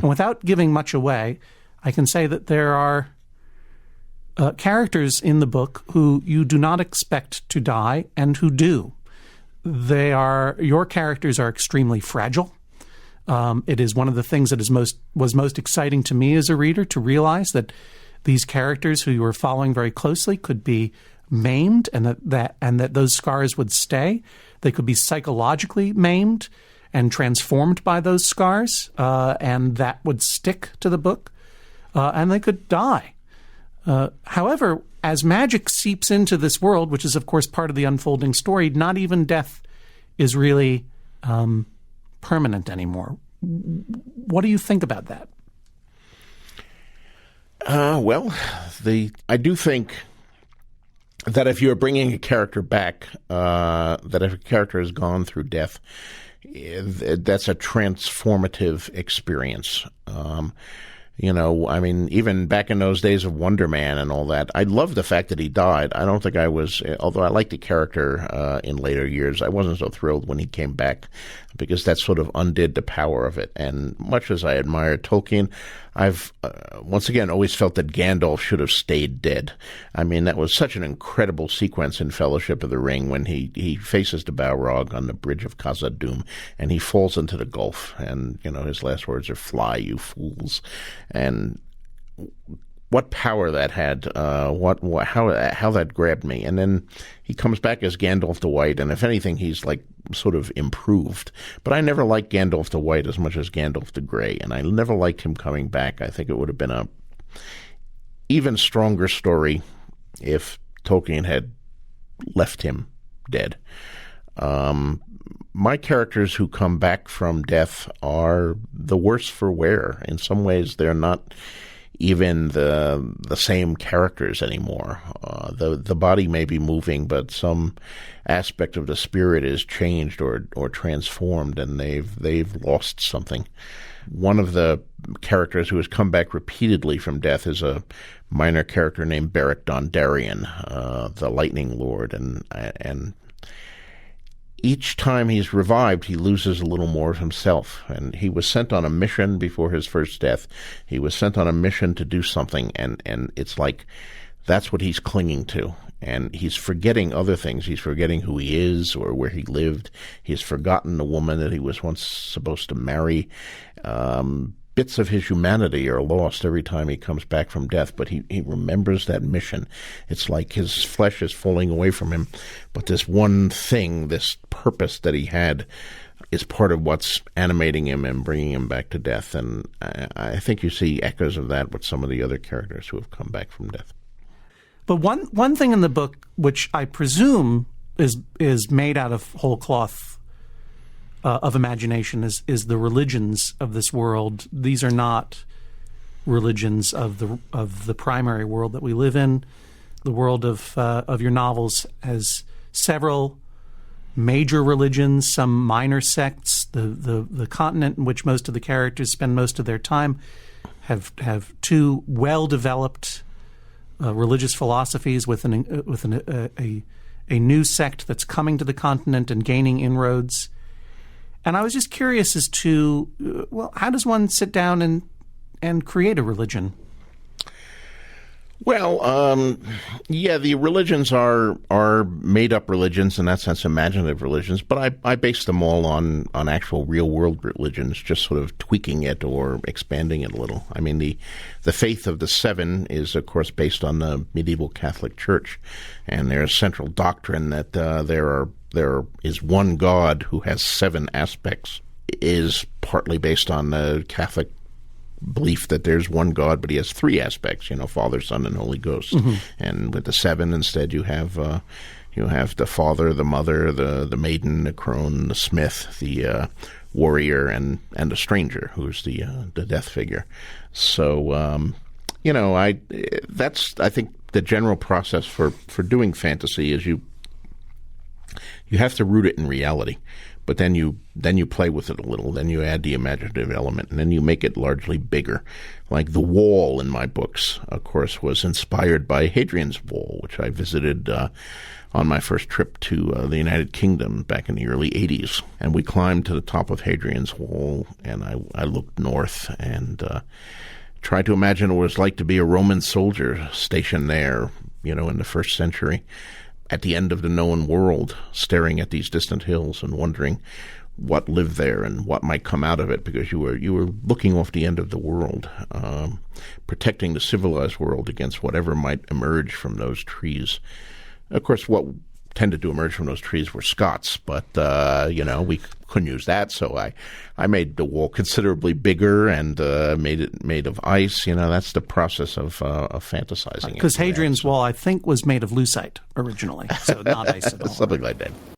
And without giving much away, I can say that there are characters in the book who you do not expect to die and who do. Your characters are extremely fragile. It is one of the things that was most exciting to me as a reader, to realize that these characters who you were following very closely could be maimed, and that those scars would stay. They could be psychologically maimed and transformed by those scars, and that would stick to the book, and they could die. However, as magic seeps into this world, which is, of course, part of the unfolding story, not even death is really permanent anymore. What do you think about that? I do think that if you're bringing a character back, that if a character has gone through death, that's a transformative experience. Even back in those days of Wonder Man and all that, I love the fact that he died. I don't think I was, although I liked the character in later years, I wasn't so thrilled when he came back, because that sort of undid the power of it. And much as I admire Tolkien, I've once again always felt that Gandalf should have stayed dead. I mean, that was such an incredible sequence in Fellowship of the Ring when he faces the Balrog on the bridge of Khazad-dûm and he falls into the gulf, and his last words are "Fly, you fools." And what power that had, how that grabbed me. And then he comes back as Gandalf the White, and if anything, he's like sort of improved. But I never liked Gandalf the White as much as Gandalf the Grey, and I never liked him coming back. I think it would have been a even stronger story if Tolkien had left him dead. My characters who come back from death are the worse for wear. In some ways, they're not even the same characters anymore. The body may be moving, but some aspect of the spirit is changed or transformed, and they've lost something. One of the characters who has come back repeatedly from death is a minor character named Beric Dondarrion, the Lightning Lord, and each time he's revived, he loses a little more of himself. And he was sent on a mission before his first death. He was sent on a mission to do something, and it's like that's what he's clinging to. And he's forgetting other things. He's forgetting who he is or where he lived. He's forgotten the woman that he was once supposed to marry. Bits of his humanity are lost every time he comes back from death, but he remembers that mission. It's like his flesh is falling away from him, but this one thing, this purpose that he had, is part of what's animating him and bringing him back to death. And I think you see echoes of that with some of the other characters who have come back from death. But one thing in the book, which I presume is made out of whole cloth of imagination, is the religions of this world. These are not religions of the primary world that we live in. The world of your novels has several major religions, some minor sects. The continent in which most of the characters spend most of their time have two well-developed religious philosophies with a new sect that's coming to the continent and gaining inroads. And I was just curious as to, how does one sit down and create a religion? Well, the religions are made-up religions, in that sense, imaginative religions, but I base them all on actual real-world religions, just sort of tweaking it or expanding it a little. I mean, the faith of the seven is, of course, based on the medieval Catholic Church, and there's central doctrine that there is one God who has seven aspects, is partly based on the Catholic belief that there's one God, but he has three aspects, Father, Son, and Holy Ghost. Mm-hmm. And with the seven, instead, you have the father, the mother, the maiden, the crone, the smith, the warrior, and the stranger, who's the death figure. So, that's, I think, the general process for doing fantasy is you have to root it in reality. But then you play with it a little. Then you add the imaginative element, and then you make it largely bigger. Like the wall in my books, of course, was inspired by Hadrian's Wall, which I visited on my first trip to the United Kingdom back in the early 80s. And we climbed to the top of Hadrian's Wall, and I looked north and tried to imagine what it was like to be a Roman soldier stationed there, in the first century, at the end of the known world, staring at these distant hills and wondering what lived there and what might come out of it, because you were looking off the end of the world, protecting the civilized world against whatever might emerge from those trees. Of course, what tended to emerge from those trees were Scots, but we couldn't use that, so I made the wall considerably bigger and made it made of ice. That's the process of fantasizing. Because Hadrian's Wall, I think, was made of lucite originally, so not ice at all. Something like that.